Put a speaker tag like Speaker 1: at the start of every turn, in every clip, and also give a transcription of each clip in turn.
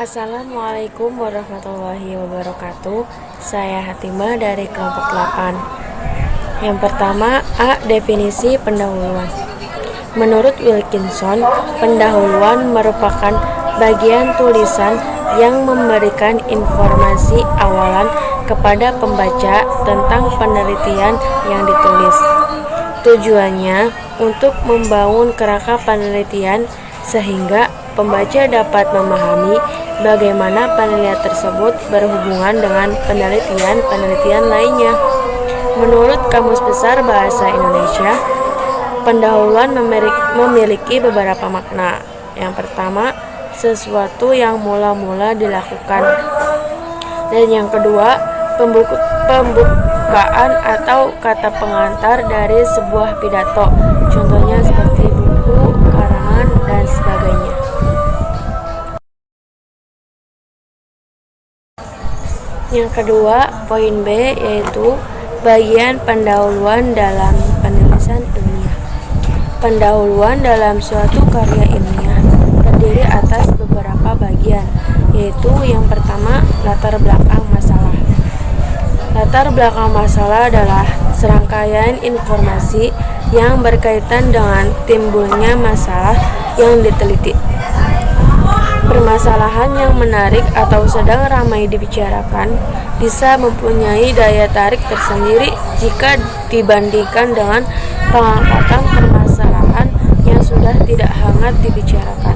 Speaker 1: Assalamualaikum warahmatullahi wabarakatuh. Saya Hatimah dari kelompok 8. Yang pertama, A. Definisi pendahuluan. Menurut Wilkinson, pendahuluan merupakan bagian tulisan yang memberikan informasi awalan kepada pembaca tentang penelitian yang ditulis. Tujuannya untuk membangun kerangka penelitian sehingga pembaca dapat memahami bagaimana penelitian tersebut berhubungan dengan penelitian lainnya. Menurut Kamus Besar Bahasa Indonesia, pendahuluan memiliki beberapa makna. Yang pertama, sesuatu yang mula-mula dilakukan. Dan yang kedua, pembukaan atau kata pengantar dari sebuah pidato. Contohnya seperti buku, karangan, dan sebagainya. Yang kedua, poin B, yaitu bagian pendahuluan dalam penulisan ilmiah. Pendahuluan dalam suatu karya ilmiah terdiri atas beberapa bagian, yaitu yang pertama, latar belakang masalah. Latar belakang masalah adalah serangkaian informasi yang berkaitan dengan timbulnya masalah yang diteliti. Permasalahan yang menarik atau sedang ramai dibicarakan bisa mempunyai daya tarik tersendiri jika dibandingkan dengan pengangkatan permasalahan yang sudah tidak hangat dibicarakan.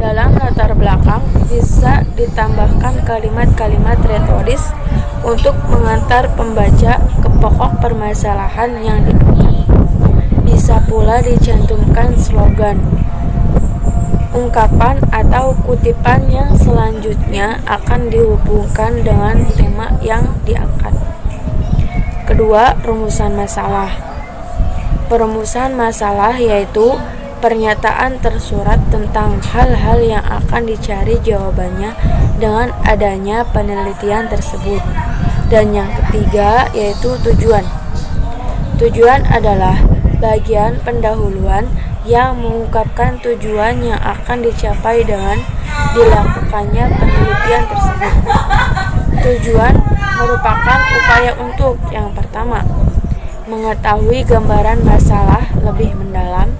Speaker 1: Dalam latar belakang bisa ditambahkan kalimat-kalimat retoris untuk mengantar pembaca ke pokok permasalahan yang diangkat. Bisa pula dicantumkan slogan, ungkapan atau kutipan yang selanjutnya akan dihubungkan dengan tema yang diangkat. Kedua, rumusan masalah. Perumusan masalah yaitu pernyataan tersurat tentang hal-hal yang akan dicari jawabannya dengan adanya penelitian tersebut. Dan yang ketiga yaitu tujuan. Tujuan adalah bagian pendahuluan yang mengungkapkan tujuan yang akan dicapai dengan dilakukannya penelitian tersebut. Tujuan merupakan upaya untuk yang pertama, mengetahui gambaran masalah lebih mendalam,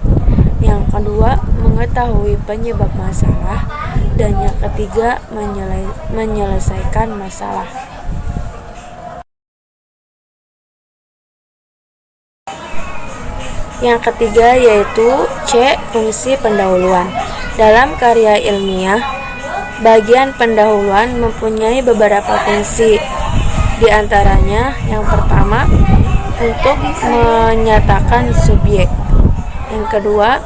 Speaker 1: yang kedua, mengetahui penyebab masalah, dan yang ketiga, menyelesaikan masalah. Yang ketiga yaitu C. Fungsi pendahuluan. Dalam karya ilmiah, bagian pendahuluan mempunyai beberapa fungsi. Di antaranya, yang pertama, untuk menyatakan subjek. Yang kedua,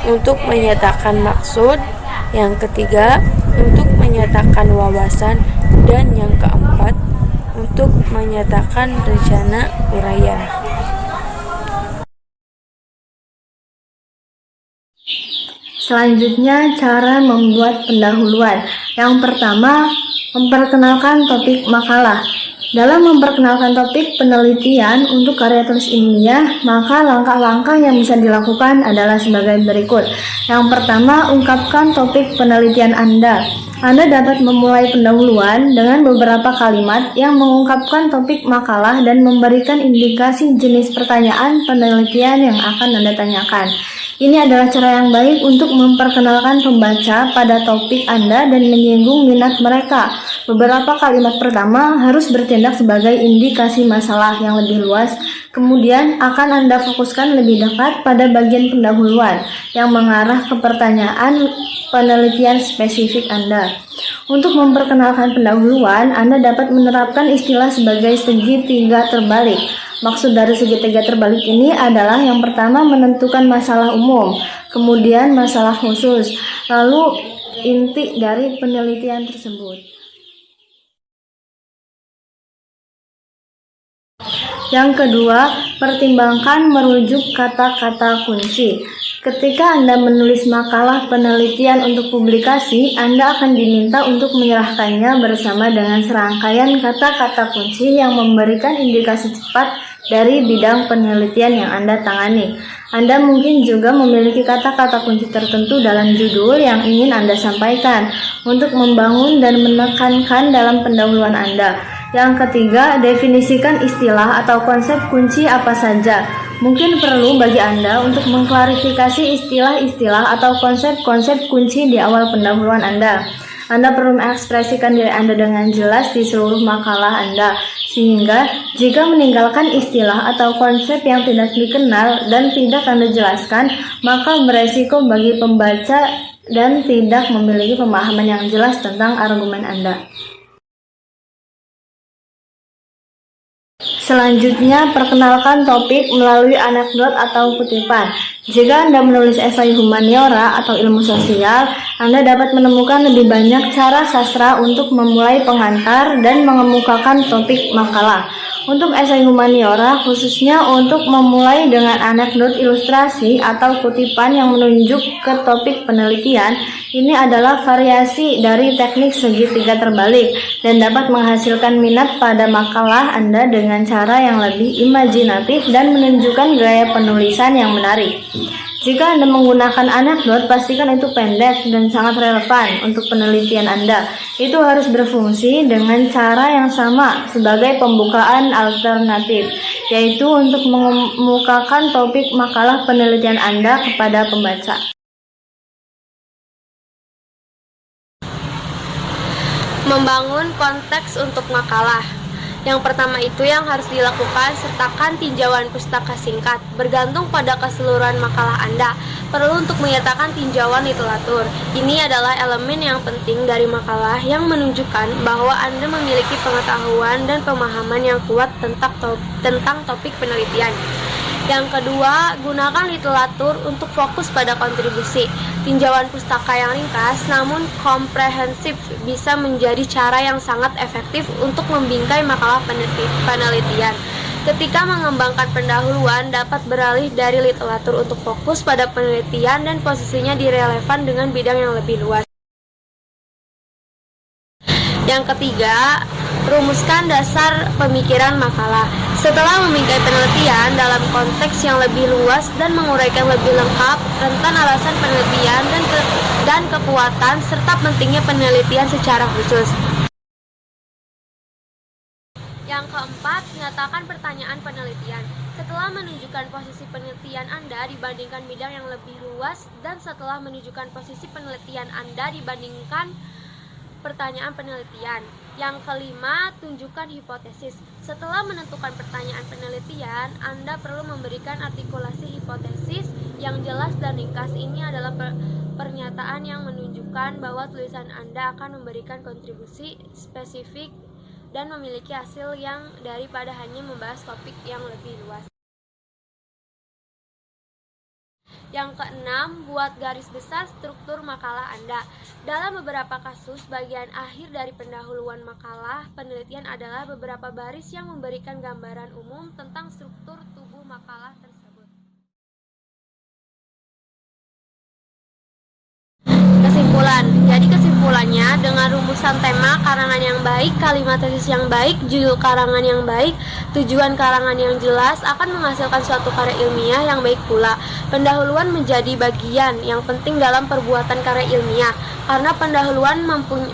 Speaker 1: untuk menyatakan maksud. Yang ketiga, untuk menyatakan wawasan. Dan yang keempat, untuk menyatakan rencana uraian.
Speaker 2: Selanjutnya, cara membuat pendahuluan. Yang pertama, memperkenalkan topik makalah. Dalam memperkenalkan topik penelitian untuk karya tulis ilmiah, maka langkah-langkah yang bisa dilakukan adalah sebagai berikut. Yang pertama, ungkapkan topik penelitian Anda. Anda dapat memulai pendahuluan dengan beberapa kalimat yang mengungkapkan topik makalah dan memberikan indikasi jenis pertanyaan penelitian yang akan Anda tanyakan. Ini adalah cara yang baik untuk memperkenalkan pembaca pada topik Anda dan menyinggung minat mereka. Beberapa kalimat pertama harus bertindak sebagai indikasi masalah yang lebih luas. Kemudian akan Anda fokuskan lebih dekat pada bagian pendahuluan yang mengarah ke pertanyaan penelitian spesifik Anda. Untuk memperkenalkan pendahuluan, Anda dapat menerapkan istilah sebagai segitiga terbalik. Maksud dari segitiga terbalik ini adalah yang pertama menentukan masalah umum, kemudian masalah khusus, lalu inti dari penelitian tersebut. Yang kedua, pertimbangkan merujuk kata-kata kunci. Ketika Anda menulis makalah penelitian untuk publikasi, Anda akan diminta untuk menyerahkannya bersama dengan serangkaian kata-kata kunci yang memberikan indikasi cepat dari bidang penelitian yang Anda tangani. Anda mungkin juga memiliki kata-kata kunci tertentu dalam judul yang ingin Anda sampaikan untuk membangun dan menekankan dalam pendahuluan Anda. Yang ketiga, definisikan istilah atau konsep kunci apa saja. Mungkin perlu bagi Anda untuk mengklarifikasi istilah-istilah atau konsep-konsep kunci di awal pendahuluan Anda. Anda perlu mengekspresikan diri Anda dengan jelas di seluruh makalah Anda, sehingga jika meninggalkan istilah atau konsep yang tidak dikenal dan tidak Anda jelaskan, maka beresiko bagi pembaca dan tidak memiliki pemahaman yang jelas tentang argumen Anda. Selanjutnya, perkenalkan topik melalui anekdot atau kutipan. Jika Anda menulis esai humaniora atau ilmu sosial, Anda dapat menemukan lebih banyak cara sastra untuk memulai pengantar dan mengemukakan topik makalah. Untuk esai humaniora, khususnya untuk memulai dengan anekdot ilustrasi atau kutipan yang menunjuk ke topik penelitian, ini adalah variasi dari teknik segitiga terbalik dan dapat menghasilkan minat pada makalah Anda dengan cara yang lebih imajinatif dan menunjukkan gaya penulisan yang menarik. Jika Anda menggunakan anekdot, pastikan itu pendek dan sangat relevan untuk penelitian Anda. Itu harus berfungsi dengan cara yang sama sebagai pembukaan alternatif, yaitu untuk mengemukakan topik makalah penelitian Anda kepada pembaca.
Speaker 1: Membangun konteks untuk makalah. Yang pertama itu yang harus dilakukan, sertakan tinjauan pustaka singkat. Bergantung pada keseluruhan makalah Anda, perlu untuk menyertakan tinjauan literatur. Ini adalah elemen yang penting dari makalah yang menunjukkan bahwa Anda memiliki pengetahuan dan pemahaman yang kuat tentang topik penelitian. Yang kedua, gunakan literatur untuk fokus pada kontribusi. Tinjauan pustaka yang ringkas namun komprehensif bisa menjadi cara yang sangat efektif untuk membingkai makalah penelitian. Ketika mengembangkan pendahuluan, dapat beralih dari literatur untuk fokus pada penelitian dan posisinya direlevan dengan bidang yang lebih luas. Yang ketiga, rumuskan dasar pemikiran makalah. Setelah membingkai penelitian dalam konteks yang lebih luas dan menguraikan lebih lengkap rentan alasan penelitian dan kekuatan serta pentingnya penelitian secara khusus. Yang keempat, nyatakan pertanyaan penelitian. Setelah menunjukkan posisi penelitian Anda dibandingkan bidang yang lebih luas dan setelah menunjukkan posisi penelitian Anda dibandingkan pertanyaan penelitian. Yang kelima, tunjukkan hipotesis. Setelah menentukan pertanyaan penelitian, Anda perlu memberikan artikulasi hipotesis yang jelas dan ringkas. Ini adalah pernyataan yang menunjukkan bahwa tulisan Anda akan memberikan kontribusi spesifik dan memiliki hasil yang daripada hanya membahas topik yang lebih luas. Yang keenam, buat garis besar struktur makalah Anda. Dalam beberapa kasus, bagian akhir dari pendahuluan makalah penelitian adalah beberapa baris yang memberikan gambaran umum tentang struktur tubuh makalah tersebut. Kesimpulan. Jadi kesimpulannya, dengan rumusan tema, karangan yang baik, kalimat tesis yang baik, judul karangan yang baik, tujuan karangan yang jelas akan menghasilkan suatu karya ilmiah yang baik pula. Pendahuluan menjadi bagian yang penting dalam perbuatan karya ilmiah, karena pendahuluan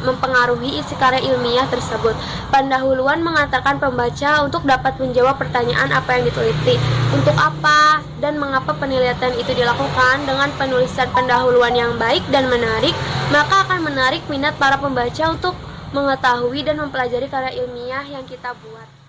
Speaker 1: mempengaruhi isi karya ilmiah tersebut. Pendahuluan mengantarkan pembaca untuk dapat menjawab pertanyaan apa yang diteliti, untuk apa dan mengapa penelitian itu dilakukan. Dengan penulisan pendahuluan yang baik dan menarik, maka akan menarik minat para pembaca untuk mengetahui dan mempelajari karya ilmiah yang kita buat.